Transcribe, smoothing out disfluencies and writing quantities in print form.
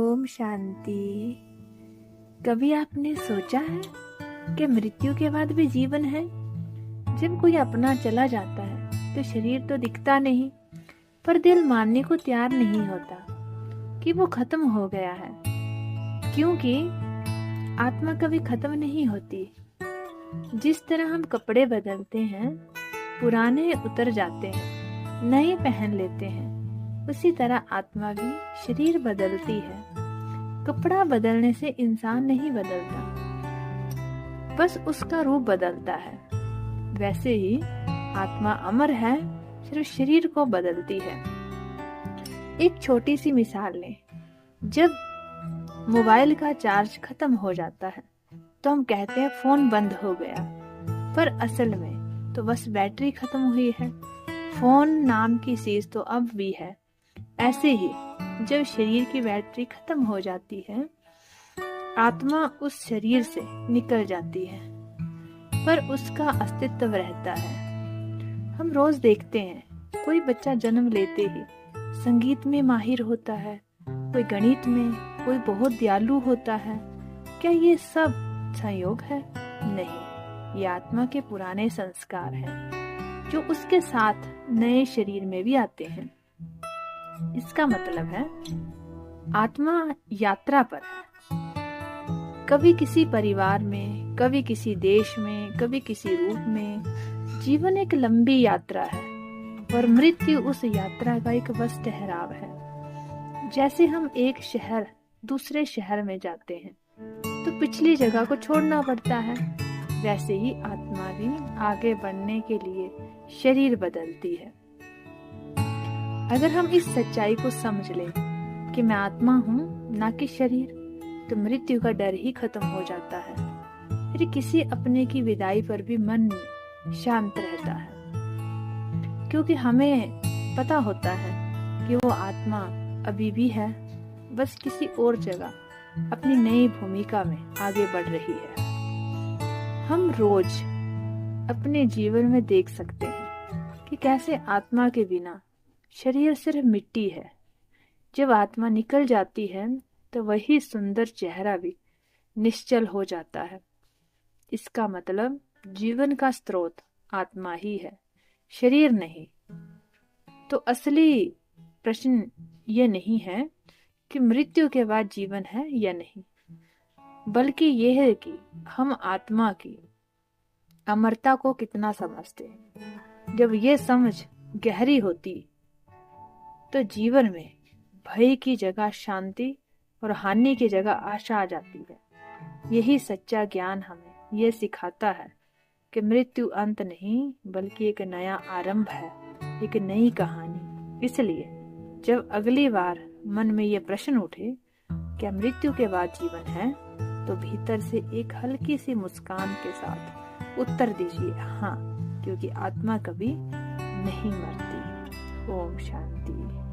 ओम शांति। कभी आपने सोचा है कि मृत्यु के बाद भी जीवन है? जब कोई अपना चला जाता है तो शरीर तो दिखता नहीं, पर दिल मानने को तैयार नहीं होता कि वो खत्म हो गया है, क्योंकि आत्मा कभी खत्म नहीं होती। जिस तरह हम कपड़े बदलते हैं, पुराने उतर जाते हैं, नए पहन लेते हैं, उसी तरह आत्मा भी शरीर बदलती है। कपड़ा बदलने से इंसान नहीं बदलता, बस उसका रूप बदलता है। वैसे ही आत्मा अमर है, सिर्फ शरीर को बदलती है। एक छोटी सी मिसाल लें। जब मोबाइल का चार्ज खत्म हो जाता है तो हम कहते हैं फोन बंद हो गया, पर असल में तो बस बैटरी खत्म हुई है। फोन नाम की चीज तो अब भी है। ऐसे ही जब शरीर की बैटरी खत्म हो जाती है, आत्मा उस शरीर से निकल जाती है, पर उसका अस्तित्व रहता है। हम रोज देखते हैं, कोई बच्चा जन्म लेते ही संगीत में माहिर होता है, कोई गणित में, कोई बहुत दयालु होता है। क्या ये सब संयोग है? नहीं, ये आत्मा के पुराने संस्कार हैं, जो उसके साथ नए शरीर में भी आते हैं। इसका मतलब है आत्मा यात्रा पर है, कभी किसी परिवार में, कभी किसी देश में, कभी किसी रूप में। जीवन एक लंबी यात्रा है और मृत्यु उस यात्रा का एक बस ठहराव है। जैसे हम एक शहर दूसरे शहर में जाते हैं तो पिछली जगह को छोड़ना पड़ता है, वैसे ही आत्मा भी आगे बढ़ने के लिए शरीर बदलती है। अगर हम इस सच्चाई को समझ लें कि मैं आत्मा हूँ, ना कि शरीर, तो मृत्यु का डर ही खत्म हो जाता है। फिर किसी अपने की विदाई पर भी मन शांत रहता है, क्योंकि हमें पता होता है कि वो आत्मा अभी भी है, बस किसी और जगह अपनी नई भूमिका में आगे बढ़ रही है। हम रोज अपने जीवन में देख सकते हैं कि कैसे आत्मा के बिना शरीर सिर्फ मिट्टी है। जब आत्मा निकल जाती है तो वही सुंदर चेहरा भी निश्चल हो जाता है। इसका मतलब जीवन का स्रोत आत्मा ही है, शरीर नहीं। तो असली प्रश्न ये नहीं है कि मृत्यु के बाद जीवन है या नहीं, बल्कि यह है कि हम आत्मा की अमरता को कितना समझते हैं। जब ये समझ गहरी होती तो जीवन में भय की जगह शांति और हानि की जगह आशा आ जाती है। यही सच्चा ज्ञान हमें ये सिखाता है कि मृत्यु अंत नहीं, बल्कि एक नया आरंभ है, एक नई कहानी। इसलिए जब अगली बार मन में ये प्रश्न उठे, क्या मृत्यु के बाद जीवन है, तो भीतर से एक हल्की सी मुस्कान के साथ उत्तर दीजिए, हाँ, क्योंकि आत्मा कभी नहीं मरती। ओम शांति।